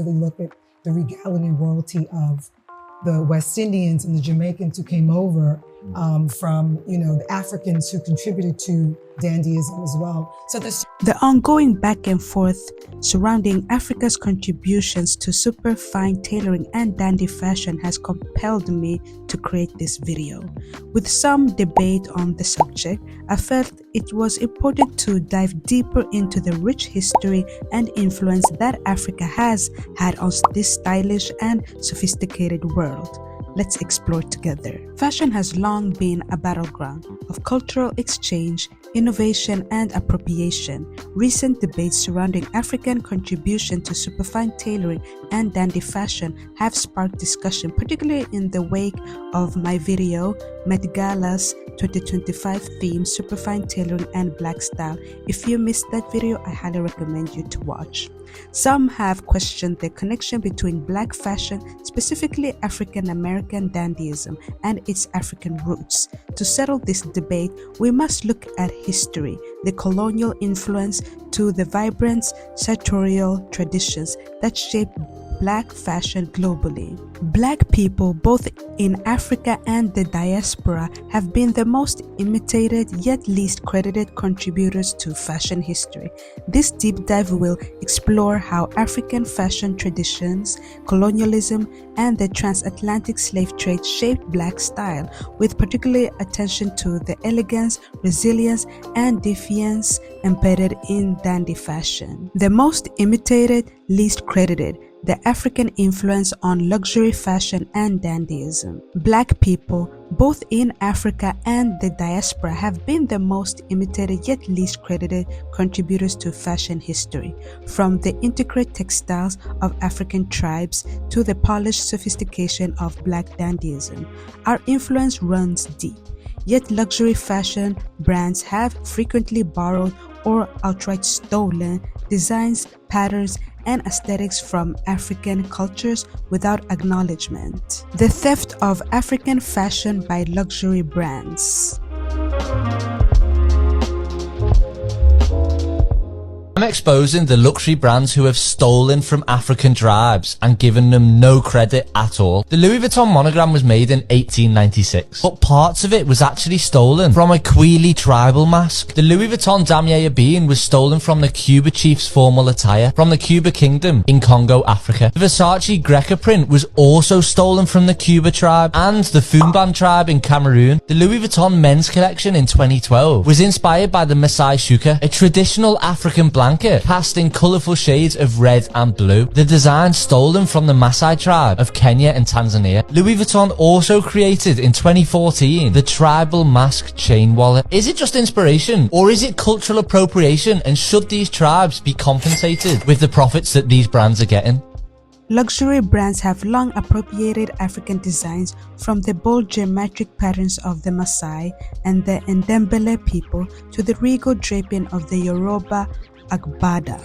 really look at the regality and royalty of the West Indians and the Jamaicans who came over from, the Africans who contributed to dandyism as well. So the ongoing back and forth surrounding Africa's contributions to superfine tailoring and dandy fashion has compelled me to create this video. With some debate on the subject, I felt it was important to dive deeper into the rich history and influence that Africa has had on this stylish and sophisticated world. Let's explore together. Fashion has long been a battleground of cultural exchange, innovation, and appropriation. Recent debates surrounding African contribution to superfine tailoring and dandy fashion have sparked discussion, particularly in the wake of my video, Met Gala's 2025 theme, Superfine Tailoring and Black Style. If you missed that video, I highly recommend you to watch. Some have questioned the connection between black fashion, specifically African American dandyism, and its African roots. To settle this debate, we must look at history, the colonial influence, to the vibrant sartorial traditions that shaped black fashion globally. Black people, both in Africa and the diaspora, have been the most imitated yet least credited contributors to fashion history. This deep dive will explore how African fashion traditions, colonialism, and the transatlantic slave trade shaped black style, with particular attention to the elegance, resilience, and defiance embedded in dandy fashion. The most imitated, least credited, the African influence on luxury fashion and dandyism. Black people, both in Africa and the diaspora, have been the most imitated yet least credited contributors to fashion history. From the intricate textiles of African tribes to the polished sophistication of black dandyism, our influence runs deep. Yet luxury fashion brands have frequently borrowed or outright stolen designs, patterns, and aesthetics from African cultures without acknowledgement. The theft of African fashion by luxury brands. I'm exposing the luxury brands who have stolen from African tribes and given them no credit at all. The Louis Vuitton monogram was made in 1896, but parts of it was actually stolen from a Kwili tribal mask. The Louis Vuitton damier bean was stolen from the Kuba chief's formal attire from the Kuba kingdom in Congo, Africa. The Versace Greca print was also stolen from the Kuba tribe and the Fumban tribe in Cameroon. The Louis Vuitton men's collection in 2012 was inspired by the Masai Shuka, a traditional African blanket cast in colourful shades of red and blue. The design stolen from the Masai tribe of Kenya and Tanzania. Louis Vuitton also created in 2014 the tribal mask chain wallet. Is it just inspiration or is it cultural appropriation, and should these tribes be compensated with the profits that these brands are getting? Luxury brands have long appropriated African designs, from the bold geometric patterns of the Maasai and the Ndembele people to the regal draping of the Yoruba Agbada.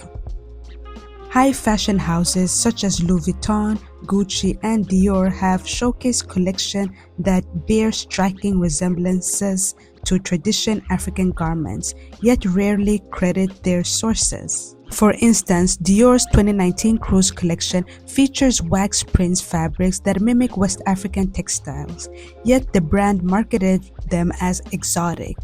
High fashion houses such as Louis Vuitton, Gucci, and Dior have showcased collections that bear striking resemblances to traditional African garments, yet rarely credit their sources. For instance, Dior's 2019 Cruise collection features wax prints fabrics that mimic West African textiles, yet the brand marketed them as exotic,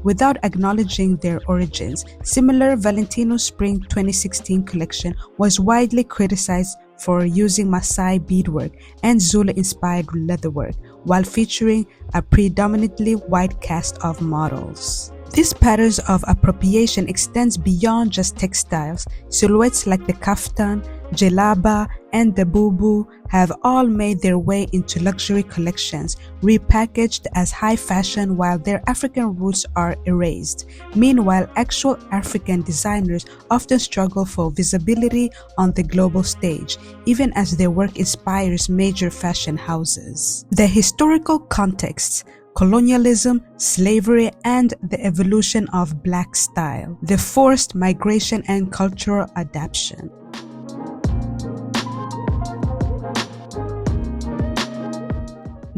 without acknowledging their origins. Similar, Valentino Spring 2016 collection was widely criticized for using Maasai beadwork and Zulu-inspired leatherwork, while featuring a predominantly white cast of models. These patterns of appropriation extends beyond just textiles. Silhouettes like the kaftan, jelaba, and the bubu have all made their way into luxury collections, repackaged as high fashion while their African roots are erased. Meanwhile, actual African designers often struggle for visibility on the global stage, even as their work inspires major fashion houses. The historical contexts: colonialism, slavery, and the evolution of black style, the forced migration and cultural adaptation.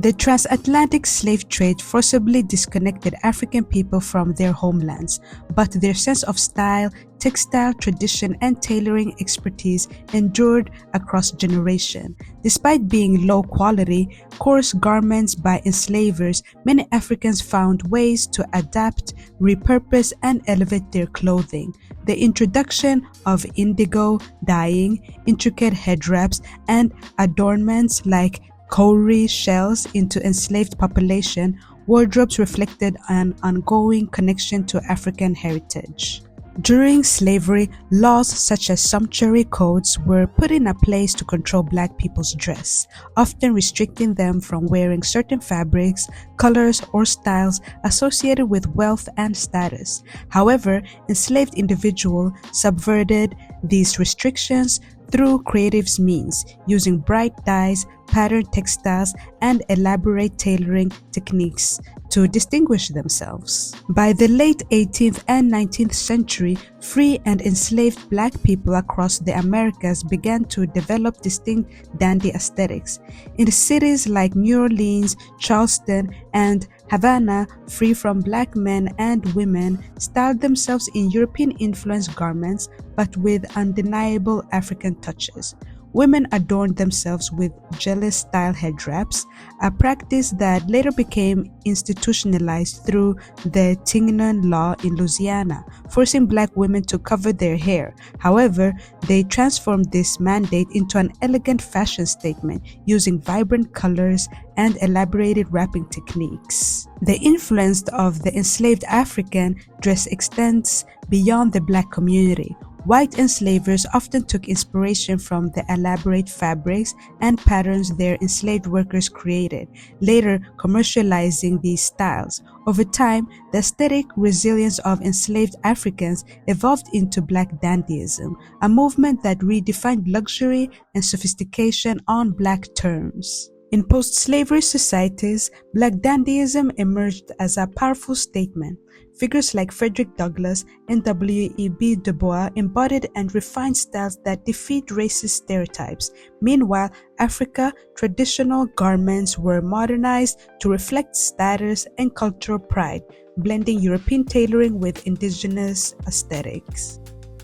The transatlantic slave trade forcibly disconnected African people from their homelands, but their sense of style, textile tradition, and tailoring expertise endured across generations. Despite being low quality, coarse garments by enslavers, many Africans found ways to adapt, repurpose, and elevate their clothing. The introduction of indigo dyeing, intricate head wraps, and adornments like cowrie shells into enslaved population, wardrobes reflected an ongoing connection to African heritage. During slavery, laws such as sumptuary codes were put in place to control Black people's dress, often restricting them from wearing certain fabrics, colors, or styles associated with wealth and status. However, enslaved individuals subverted these restrictions through creative means, using bright dyes, patterned textiles, and elaborate tailoring techniques to distinguish themselves. By the late 18th and 19th century, free and enslaved Black people across the Americas began to develop distinct dandy aesthetics. In cities like New Orleans, Charleston, and Havana, free from Black men and women styled themselves in European-influenced garments, but with undeniable African touches. Women adorned themselves with jealous-style head wraps, a practice that later became institutionalized through the Tignon law in Louisiana, forcing Black women to cover their hair. However, they transformed this mandate into an elegant fashion statement, using vibrant colors and elaborated wrapping techniques. The influence of the enslaved African dress extends beyond the Black community. White enslavers often took inspiration from the elaborate fabrics and patterns their enslaved workers created, later commercializing these styles. Over time, the aesthetic resilience of enslaved Africans evolved into Black dandyism, a movement that redefined luxury and sophistication on Black terms. In post-slavery societies, Black dandyism emerged as a powerful statement. Figures like Frederick Douglass and W.E.B. Du Bois embodied and refined styles that defied racist stereotypes. Meanwhile, Africa, traditional garments were modernized to reflect status and cultural pride, blending European tailoring with indigenous aesthetics.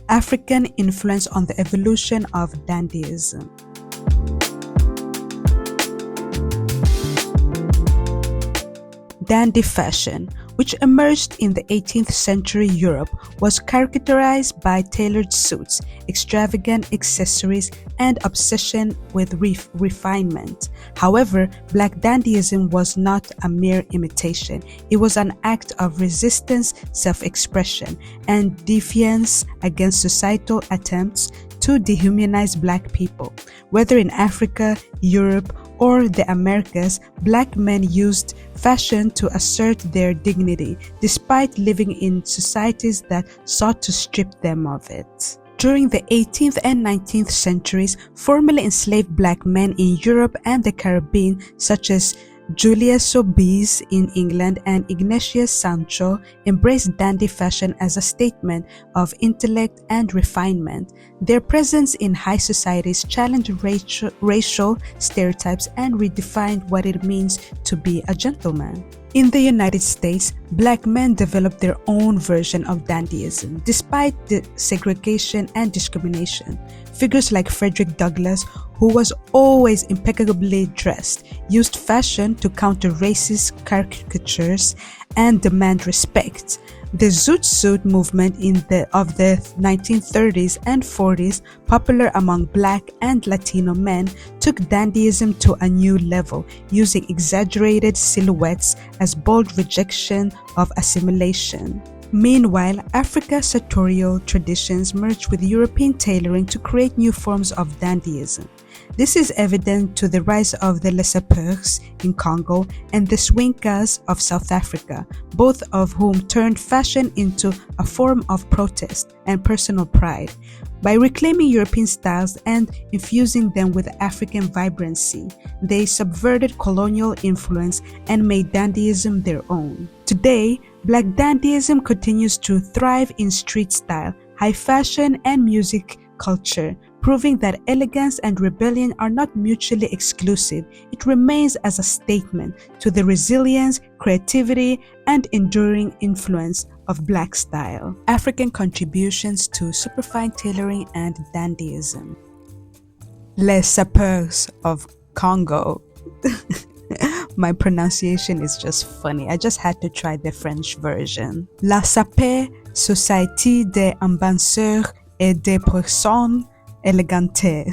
African influence on the evolution of dandyism. Dandy fashion, which emerged in the 18th century Europe, was characterized by tailored suits, extravagant accessories, and obsession with refinement. However, Black dandyism was not a mere imitation. It was an act of resistance, self-expression, and defiance against societal attempts to dehumanize Black people. Whether in Africa, Europe, or the Americas, Black men used fashion to assert their dignity, despite living in societies that sought to strip them of it. During the 18th and 19th centuries, formerly enslaved Black men in Europe and the Caribbean, such as Julius Sobeys in England and Ignatius Sancho, embraced dandy fashion as a statement of intellect and refinement. Their presence in high societies challenged racial stereotypes and redefined what it means to be a gentleman. In the United States, Black men developed their own version of dandyism, despite the segregation and discrimination. Figures like Frederick Douglass, who was always impeccably dressed, used fashion to counter racist caricatures and demand respect. The zoot suit movement of the 1930s and 40s, popular among Black and Latino men, took dandyism to a new level, using exaggerated silhouettes as bold rejection of assimilation. Meanwhile, Africa's sartorial traditions merged with European tailoring to create new forms of dandyism. This is evident to the rise of the Sapeurs in Congo and the Swenkas of South Africa, both of whom turned fashion into a form of protest and personal pride. By reclaiming European styles and infusing them with African vibrancy, they subverted colonial influence and made dandyism their own. Today, Black dandyism continues to thrive in street style, high fashion, and music culture, proving that elegance and rebellion are not mutually exclusive. It remains as a statement to the resilience, creativity, and enduring influence of Black style. African contributions to superfine tailoring and dandyism. Les Sapeurs of Congo. My pronunciation is just funny. I just had to try the French version. La Sape, Société des Ambassadeurs et des Personnes Élégantes.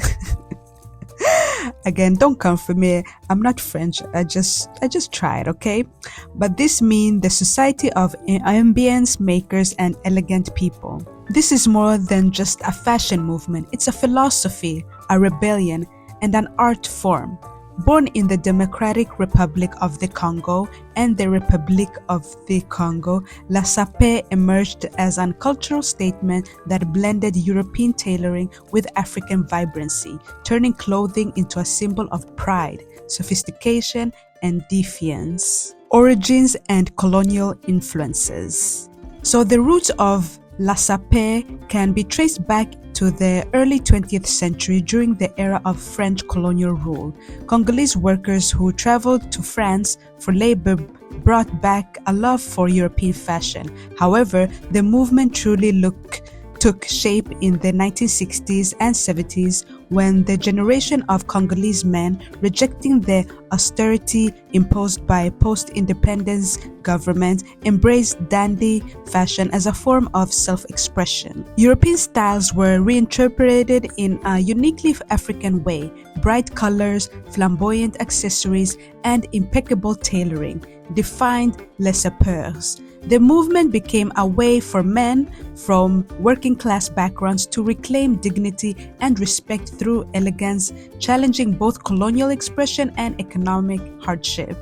Again, don't come for me. I'm not French. I just tried, okay? But this means the society of ambience makers and elegant people. This is more than just a fashion movement. It's a philosophy, a rebellion, and an art form. Born in the Democratic Republic of the Congo and the Republic of the Congo, La Sape emerged as a cultural statement that blended European tailoring with African vibrancy, turning clothing into a symbol of pride, sophistication, and defiance. Origins and colonial influences. So the roots of La Sape can be traced back to the early 20th century during the era of French colonial rule. Congolese workers who traveled to France for labor brought back a love for European fashion. However, the movement truly took shape in the 1960s and 70s when the generation of Congolese men, rejecting the austerity imposed by post-independence government, embraced dandy fashion as a form of self-expression. European styles were reinterpreted in a uniquely African way. Bright colors, flamboyant accessories, and impeccable tailoring defined les sapeurs. The movement became a way for men from working-class backgrounds to reclaim dignity and respect through elegance, challenging both colonial expression and economic hardship.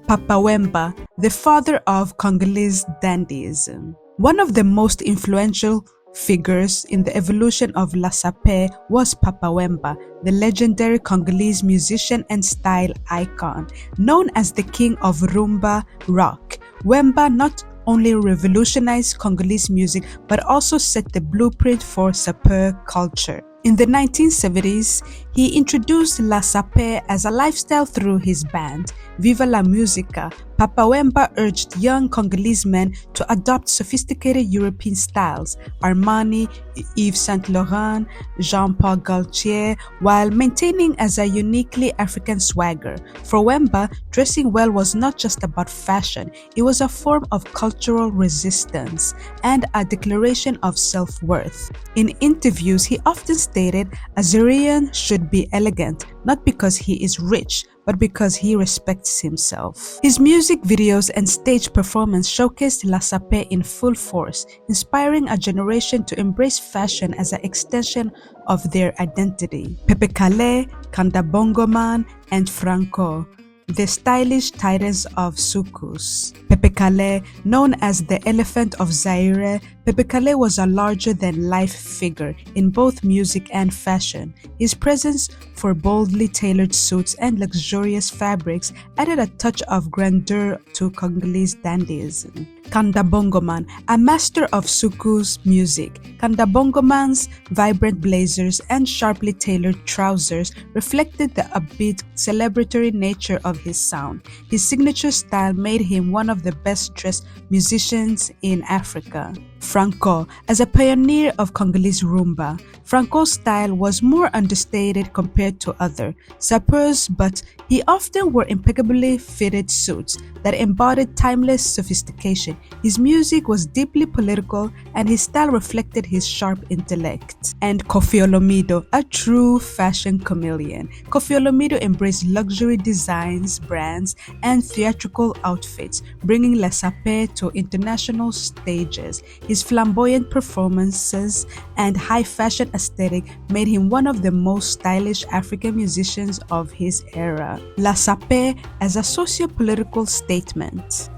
Papa Wemba, the father of Congolese dandyism. One of the most influential figures in the evolution of La Sape was Papa Wemba, the legendary Congolese musician and style icon. Known as the king of rumba rock, Wemba not only revolutionized Congolese music but also set the blueprint for Sapeur culture. In the 1970s, he introduced La Sape as a lifestyle through his band, Viva la Musica. Papa Wemba urged young Congolese men to adopt sophisticated European styles, Armani, Yves Saint Laurent, Jean-Paul Gaultier, while maintaining as a uniquely African swagger. For Wemba, dressing well was not just about fashion, it was a form of cultural resistance and a declaration of self-worth. In interviews, he often stated, "A Zairian should be elegant, not because he is rich, but because he respects himself." His music videos and stage performance showcased La Sape in full force, inspiring a generation to embrace fashion as an extension of their identity. Pepe Kalle, Kanda Bongo Man, and Franco, the stylish titans of soukous. Pepe Kalle, known as the Elephant of Zaire, Pepe Kalle was a larger-than-life figure in both music and fashion. His presence for boldly tailored suits and luxurious fabrics added a touch of grandeur to Congolese dandyism. Kanda Bongo Man, a master of soukous music. Kanda Bongo Man's vibrant blazers and sharply tailored trousers reflected the upbeat, celebratory nature of his sound. His signature style made him one of the best-dressed musicians in Africa. Franco, as a pioneer of Congolese rumba, Franco's style was more understated compared to other sapeurs, but he often wore impeccably fitted suits that embodied timeless sophistication. His music was deeply political, and his style reflected his sharp intellect. And Koffi Olomide, a true fashion chameleon. Koffi Olomide embraced luxury designs, brands, and theatrical outfits, bringing La Sape to international stages. His flamboyant performances and high fashion aesthetic made him one of the most stylish African musicians of his era. La Sape as a socio-political statement.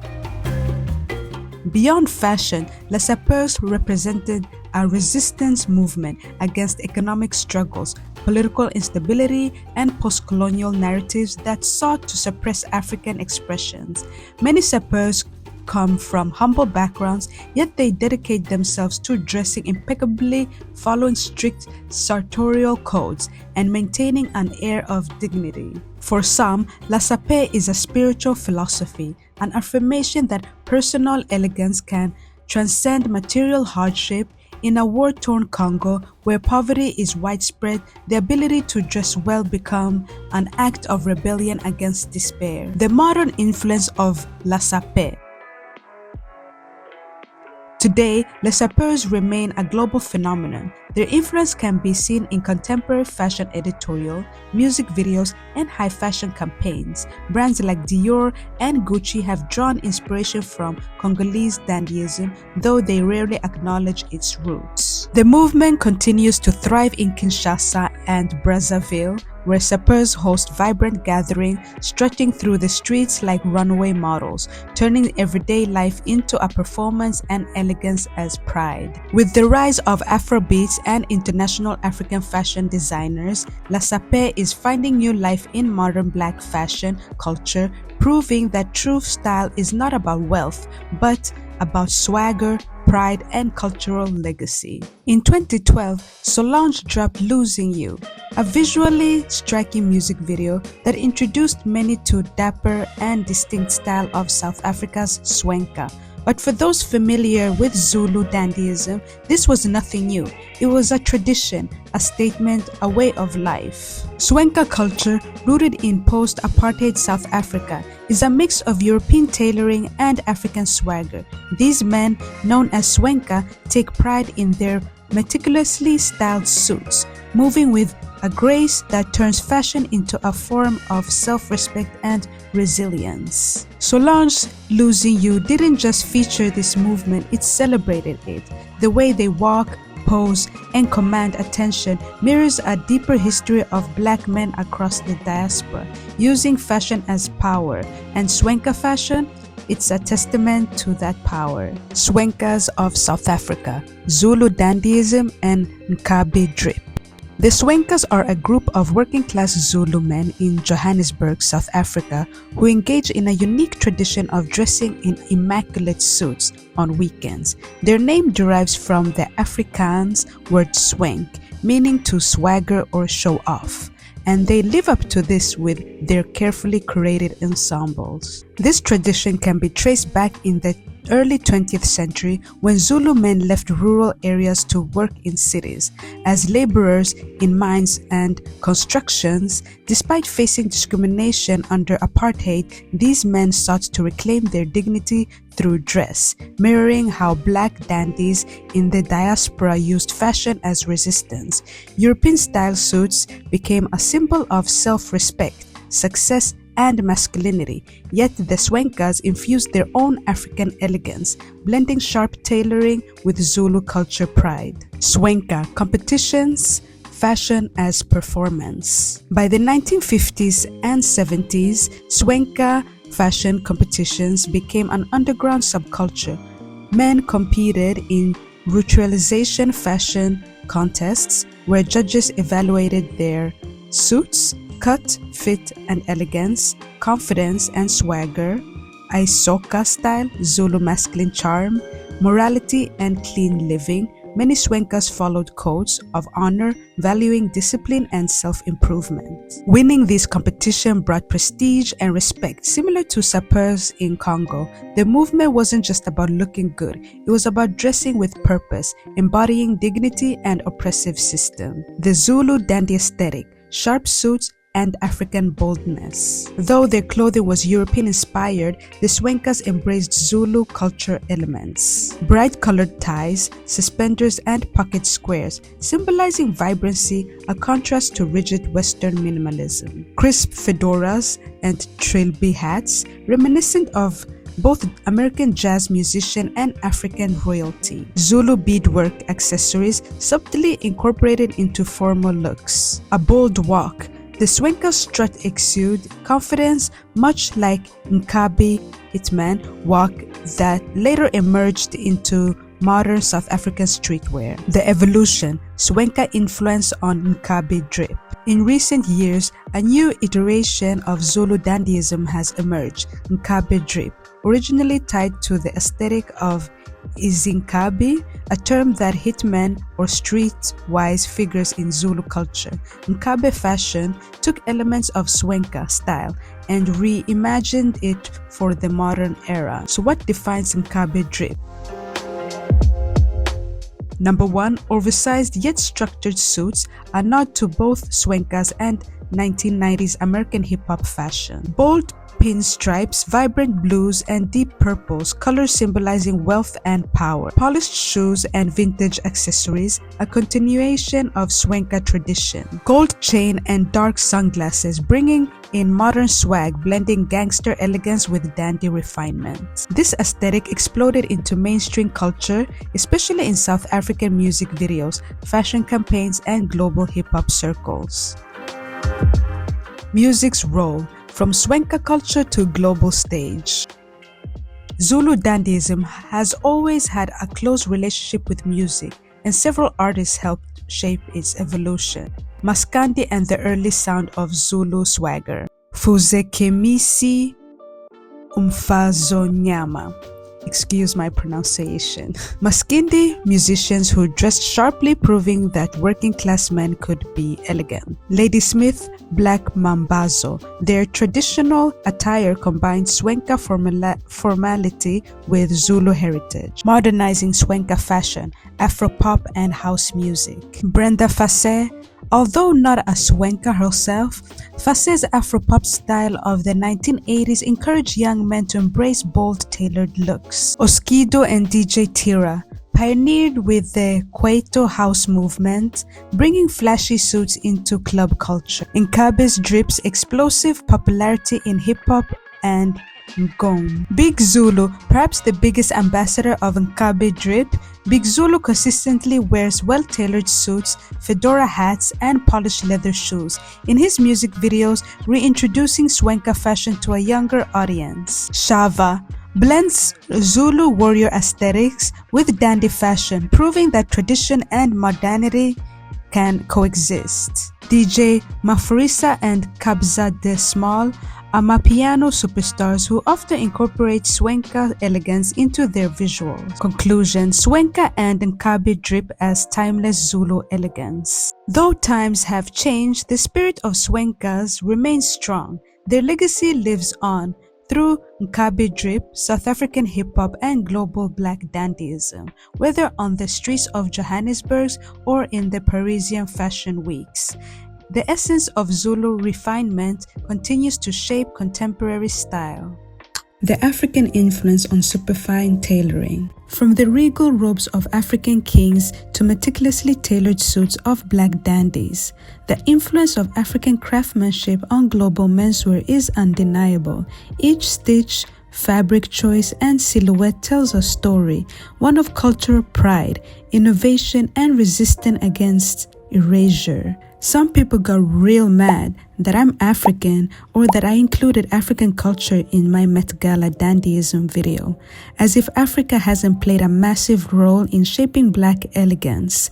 Beyond fashion, Les Sapeurs represented a resistance movement against economic struggles, political instability, and post-colonial narratives that sought to suppress African expressions. Many sapeurs come from humble backgrounds, yet they dedicate themselves to dressing impeccably, following strict sartorial codes, and maintaining an air of dignity. For some, La Sape is a spiritual philosophy, an affirmation that personal elegance can transcend material hardship. In a war-torn Congo, where poverty is widespread, the ability to dress well become an act of rebellion against despair. The modern influence of La Sape. Today, Les Sapeurs remain a global phenomenon. Their influence can be seen in contemporary fashion editorial, music videos, and high fashion campaigns. Brands like Dior and Gucci have drawn inspiration from Congolese dandyism, though they rarely acknowledge its roots. The movement continues to thrive in Kinshasa and Brazzaville, where Sapeurs host vibrant gatherings, strutting through the streets like runway models, turning everyday life into a performance and elegance as pride. With the rise of Afrobeats and international African fashion designers, La Sape is finding new life in modern Black fashion culture, proving that true style is not about wealth, but about swagger, pride, and cultural legacy. In 2012, Solange dropped Losing You, a visually striking music video that introduced many to dapper and distinct style of South Africa's Swenka. But for those familiar with Zulu dandyism, this was nothing new. It was a tradition, a statement, a way of life. Swenka culture, rooted in post-apartheid South Africa, is a mix of European tailoring and African swagger. These men, known as Swenka, take pride in their meticulously styled suits, moving with a grace that turns fashion into a form of self-respect and resilience. Solange's Losing You didn't just feature this movement, it celebrated it. The way they walk, pose, and command attention mirrors a deeper history of Black men across the diaspora, using fashion as power, and Swenka fashion, it's a testament to that power. Swenkas of South Africa, Zulu dandyism, and Nkabi Drip. The Swenkas are a group of working-class Zulu men in Johannesburg, South Africa, who engage in a unique tradition of dressing in immaculate suits on weekends. Their name derives from the Afrikaans word swenk, meaning to swagger or show off, and they live up to this with their carefully curated ensembles. This tradition can be traced back in the early 20th century when Zulu men left rural areas to work in cities as laborers in mines and constructions. Despite facing discrimination under apartheid, these men sought to reclaim their dignity through dress, mirroring how Black dandies in the diaspora used fashion as resistance. European-style suits became a symbol of self-respect, success, and masculinity, yet the Swenkas infused their own African elegance, blending sharp tailoring with Zulu culture pride. Swenka competitions, fashion as performance. By the 1950s and 70s, Swenka fashion competitions became an underground subculture. Men competed in ritualization fashion contests where judges evaluated their suits, cut, fit, and elegance, confidence and swagger, Isoka style, Zulu masculine charm, morality, and clean living. Many Swenkas followed codes of honor, valuing discipline and self-improvement. Winning this competition brought prestige and respect. Similar to Sapeurs in Congo, the movement wasn't just about looking good, it was about dressing with purpose, embodying dignity and oppressive system. The Zulu dandy aesthetic, sharp suits, and African boldness. Though their clothing was European-inspired, the Swenkas embraced Zulu culture elements. Bright colored ties, suspenders, and pocket squares, symbolizing vibrancy, a contrast to rigid Western minimalism. Crisp fedoras and trilby hats, reminiscent of both American jazz musician and African royalty. Zulu beadwork accessories subtly incorporated into formal looks. A bold walk. The Swenka strut exude confidence, much like Nkabi Hitman walk that later emerged into modern South African streetwear. The evolution, Swenka influence on Nkabi Drip. In recent years, a new iteration of Zulu dandyism has emerged, Nkabi Drip, originally tied to the aesthetic of Nkabi, a term that hitmen or street-wise figures in Zulu culture. Nkabi fashion took elements of Swenka style and reimagined it for the modern era. So what defines Nkabi Drip? Number 1, oversized yet structured suits, a nod to both Swenkas and 1990s American hip-hop fashion. Bold pinstripes, vibrant blues, and deep purples, colors symbolizing wealth and power. Polished shoes and vintage accessories, a continuation of Swenka tradition. Gold chain and dark sunglasses, bringing in modern swag, blending gangster elegance with dandy refinement. This aesthetic exploded into mainstream culture, especially in South African music videos, fashion campaigns, and global hip-hop circles. Music's role from Swenka culture to global stage. Zulu dandyism has always had a close relationship with music, and several artists helped shape its evolution. Maskandi and the early sound of Zulu swagger. Fuzekemisi Umfazonyama. Excuse my pronunciation. Maskindi musicians who dressed sharply, proving that working class men could be elegant. Ladysmith Black Mambazo. Their traditional attire combined Swenka formality with Zulu heritage, modernizing Swenka fashion, Afropop and house music. Brenda Fassie. Although not a Swenka herself, Fassie's Afropop style of the 1980s encouraged young men to embrace bold, tailored looks. Oskido and DJ Tira pioneered with the Kwaito house movement, bringing flashy suits into club culture. Nkabi Drip's explosive popularity in hip-hop and Ngom. Big Zulu, perhaps the biggest ambassador of Nkabi Drip, Big Zulu consistently wears well-tailored suits, fedora hats, and polished leather shoes in his music videos, reintroducing Swenka fashion to a younger audience. Shava blends Zulu warrior aesthetics with dandy fashion, proving that tradition and modernity can coexist. DJ Mafurisa and Kabza De Small are Mapiano superstars who often incorporate Swenka elegance into their visuals. Conclusion: Swenka and Nkabi Drip as timeless Zulu elegance. Though times have changed, the spirit of Swenkas remains strong. Their legacy lives on through Nkabi Drip, South African hip-hop, and global black dandyism, whether on the streets of Johannesburg or in the Parisian fashion weeks. The essence of Zulu refinement continues to shape contemporary style. The African influence on superfine tailoring. From the regal robes of African kings to meticulously tailored suits of black dandies, the influence of African craftsmanship on global menswear is undeniable. Each stitch, fabric choice, and silhouette tells a story, one of cultural pride, innovation, and resistance against erasure. Some people got real mad that I'm African or that I included African culture in my Met Gala Dandyism video, as if Africa hasn't played a massive role in shaping black elegance.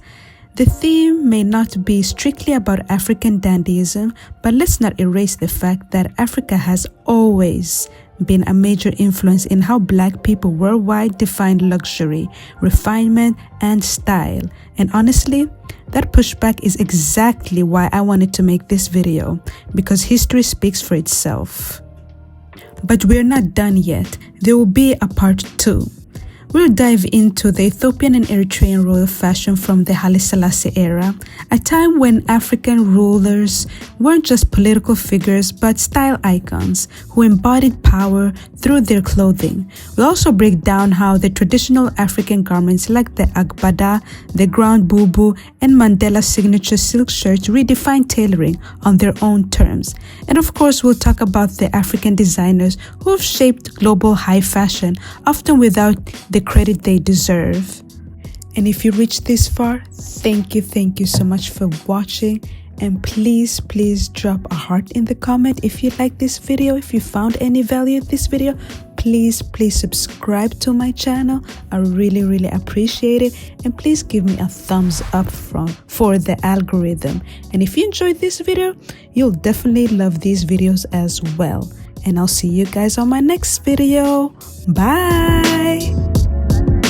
The theme may not be strictly about African dandyism, but let's not erase the fact that Africa has always been a major influence in how black people worldwide define luxury, refinement, and style. And honestly, that pushback is exactly why I wanted to make this video, because history speaks for itself. But we're not done yet. There will be a part 2. We'll dive into the Ethiopian and Eritrean royal fashion from the Haile Selassie era, a time when African rulers weren't just political figures but style icons who embodied power through their clothing. We'll also break down how the traditional African garments like the agbada, the ground bubu, and Mandela's signature silk shirts redefine tailoring on their own terms. And of course, we'll talk about the African designers who've shaped global high fashion, often without the credit they deserve. And if you reached this far, thank you so much for watching, and please drop a heart in the comment if you like this video. If you found any value in this video, please subscribe to my channel. I really appreciate it, and please give me a thumbs up for the algorithm. And if you enjoyed this video, you'll definitely love these videos as well. and I'll see you guys on my next video. Bye!